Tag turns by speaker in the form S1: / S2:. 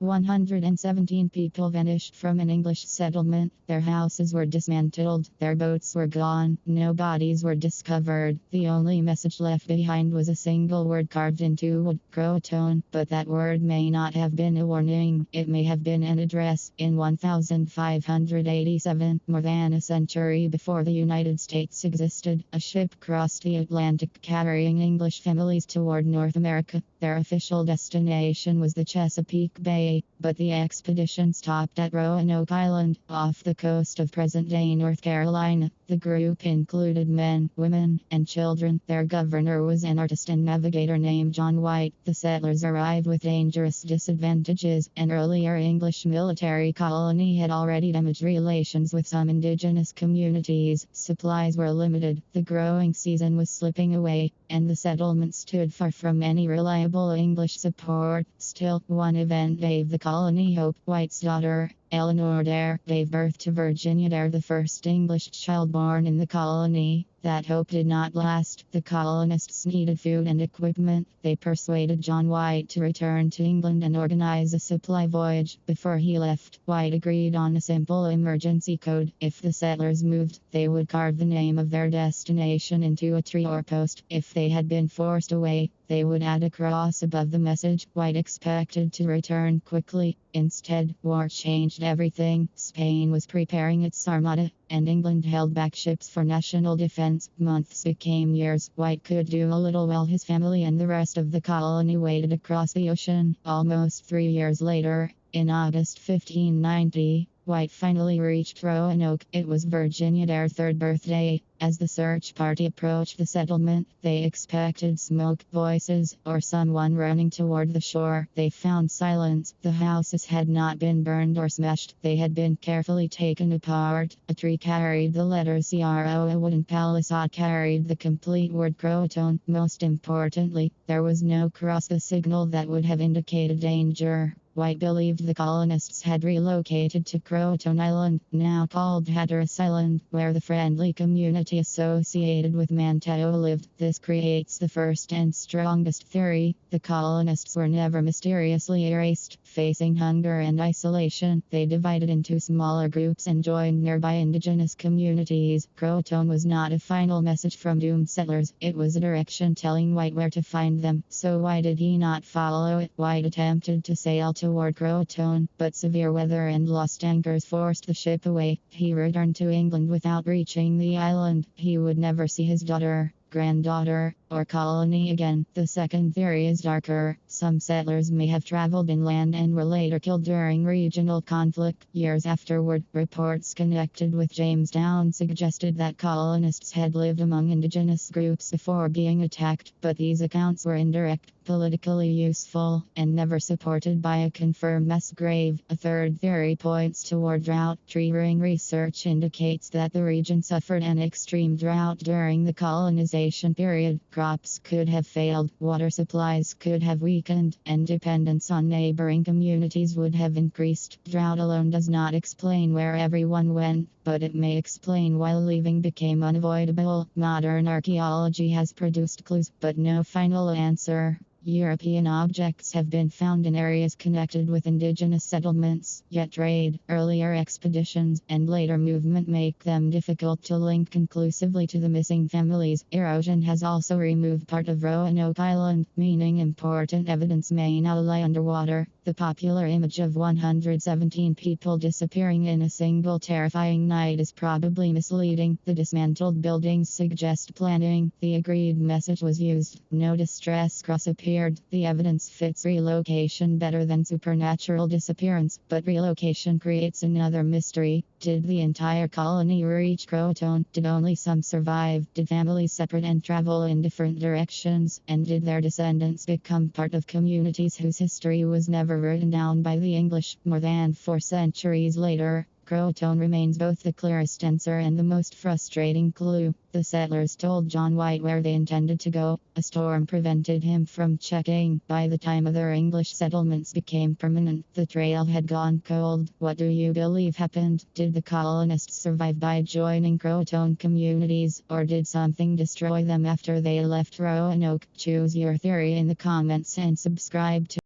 S1: 117 people vanished from an English settlement. Their houses were dismantled. Their boats were gone. No bodies were discovered. The only message left behind was a single word carved into wood, CROATOAN. But that word may not have been a warning. It may have been an address. In 1587, more than a century before the United States existed, a ship crossed the Atlantic carrying English families toward North America. Their official destination was the Chesapeake Bay, but the expedition stopped at Roanoke Island, off the coast of present-day North Carolina. The group included men, women, and children. Their governor was an artist and navigator named John White. The settlers arrived with dangerous disadvantages. An earlier English military colony had already damaged relations with some indigenous communities. Supplies were limited. The growing season was slipping away, and the settlement stood far from any reliable English support. Still, one event gave the colony hope. White's daughter, Eleanor Dare, gave birth to Virginia Dare, the first English child born in the colony. That hope did not last. The colonists needed food and equipment. They persuaded John White to return to England and organize a supply voyage. Before he left, White agreed on a simple emergency code. If the settlers moved, they would carve the name of their destination into a tree or post. If they had been forced away, they would add a cross above the message. White expected to return quickly. Instead, war changed everything. Spain was preparing its armada, and England held back ships for national defense. Months became years. White could do a little while his family and the rest of the colony waited across the ocean. Almost 3 years later, in August 1590, White finally reached Roanoke. It was Virginia Dare's third birthday. As the search party approached the settlement, they expected smoke, voices, or someone running toward the shore. They found silence. The houses had not been burned or smashed. They had been carefully taken apart. A tree carried the letters CRO. A wooden palisade carried the complete word CROATOAN. Most importantly, there was no cross, the signal that would have indicated danger. White believed the colonists had relocated to CROATOAN Island, now called Hatteras Island, where the friendly community associated with Manteau lived. This creates the first and strongest theory. The colonists were never mysteriously erased. Facing hunger and isolation, they divided into smaller groups and joined nearby indigenous communities. CROATOAN was not a final message from doomed settlers. It was a direction telling White where to find them. So why did he not follow it? White attempted to sail toward CROATOAN, but severe weather and lost anchors forced the ship away. He returned to England without reaching the island. He would never see his daughter, granddaughter, or colony again. The second theory is darker. Some settlers may have traveled inland and were later killed during regional conflict. Years afterward, reports connected with Jamestown suggested that colonists had lived among indigenous groups before being attacked, but these accounts were indirect, politically useful, and never supported by a confirmed mass grave. A third theory points toward drought. Tree ring research indicates that the region suffered an extreme drought during the colonization period. Crops could have failed, water supplies could have weakened, and dependence on neighboring communities would have increased. Drought alone does not explain where everyone went, but it may explain why leaving became unavoidable. Modern archaeology has produced clues, but no final answer. European objects have been found in areas connected with indigenous settlements, yet trade, earlier expeditions, and later movement make them difficult to link conclusively to the missing families. Erosion has also removed part of Roanoke Island, meaning important evidence may now lie underwater. The popular image of 117 people disappearing in a single terrifying night is probably misleading. The dismantled buildings suggest planning. The agreed message was used. No distress cross appeared. The evidence fits relocation better than supernatural disappearance, but relocation creates another mystery. Did the entire colony reach CROATOAN? Did only some survive? Did families separate and travel in different directions? And did their descendants become part of communities whose history was never written down by the English? More than 4 centuries later, CROATOAN remains both the clearest answer and the most frustrating clue. The settlers told John White where they intended to go. A storm prevented him from checking. By the time other English settlements became permanent, the trail had gone cold. What do you believe happened? Did the colonists survive by joining CROATOAN communities, or did something destroy them after they left Roanoke? Choose your theory in the comments and subscribe to